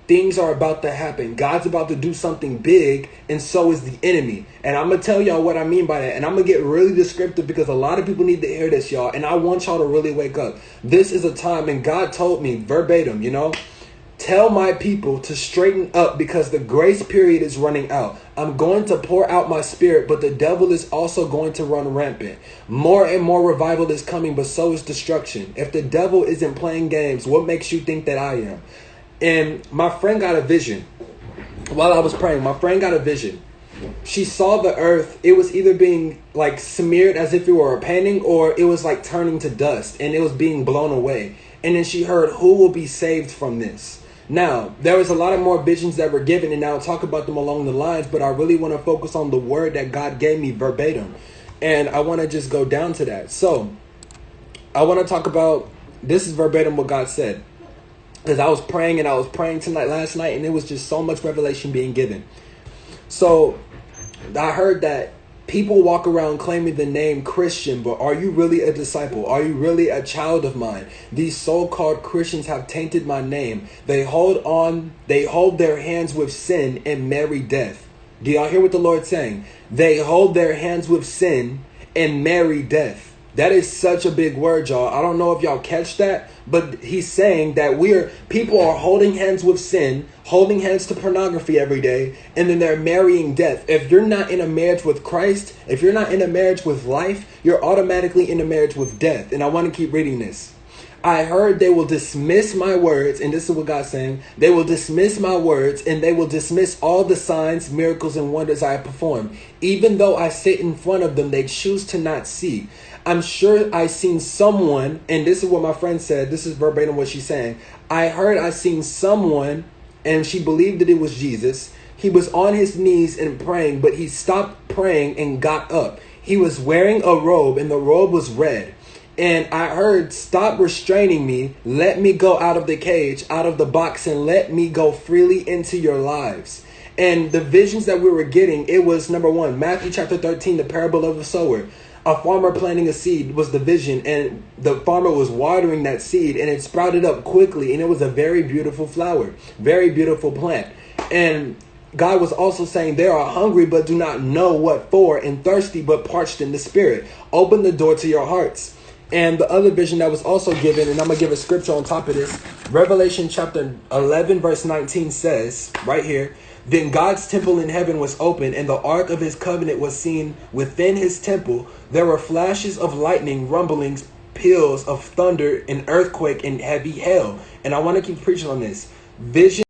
things are about to happen. God's about to do something big, and so is the enemy. And I'm going to tell y'all what I mean by that. And I'm going to get really descriptive because a lot of people need to hear this, y'all. And I want y'all to really wake up. This is a time, and God told me verbatim, tell my people to straighten up because the grace period is running out. I'm going to pour out my spirit, but the devil is also going to run rampant. More and more revival is coming, but so is destruction. If the devil isn't playing games, what makes you think that I am? And my friend got a vision. While I was praying, my friend got a vision. She saw the earth. It was either being like smeared as if it were a painting, or it was like turning to dust and it was being blown away. And then she heard, who will be saved from this? Now, there was a lot of more visions that were given, and I'll talk about them along the lines, but I really want to focus on the word that God gave me verbatim. And I want to just go down to that. So, I want to talk about, this is verbatim what God said. Because I was praying last night, and it was just so much revelation being given. So, I heard that people walk around claiming the name Christian, but are you really a disciple? Are you really a child of mine? These so-called Christians have tainted my name. They hold their hands with sin and marry death. Do y'all hear what the Lord's saying? They hold their hands with sin and marry death. That is such a big word, y'all. I don't know if y'all catch that, but he's saying that people are holding hands with sin, holding hands to pornography every day, and then they're marrying death. If you're not in a marriage with Christ, if you're not in a marriage with life, you're automatically in a marriage with death. And I want to keep reading this. I heard they will dismiss my words, and this is what God's saying. They will dismiss my words, and they will dismiss all the signs, miracles, and wonders I have performed. Even though I sit in front of them, they choose to not see. I'm sure I seen someone, and this is what my friend said. This is verbatim what she's saying. I heard I seen someone, and she believed that it was Jesus. He was on his knees and praying, but he stopped praying and got up. He was wearing a robe, and the robe was red. And I heard, stop restraining me. Let me go out of the cage, out of the box, and let me go freely into your lives. And the visions that we were getting, it was number 1, Matthew chapter 13, the parable of the sower. A farmer planting a seed was the vision, and the farmer was watering that seed, and it sprouted up quickly, and it was a very beautiful flower, very beautiful plant. And God was also saying they are hungry but do not know what for, and thirsty but parched in the spirit. Open the door to your hearts. And the other vision that was also given, and I'm going to give a scripture on top of this. Revelation chapter 11 verse 19 says, right here, then God's temple in heaven was open, and the ark of his covenant was seen within his temple. There were flashes of lightning, rumblings, peals of thunder, an earthquake, and heavy hail. And I want to keep preaching on this. Vision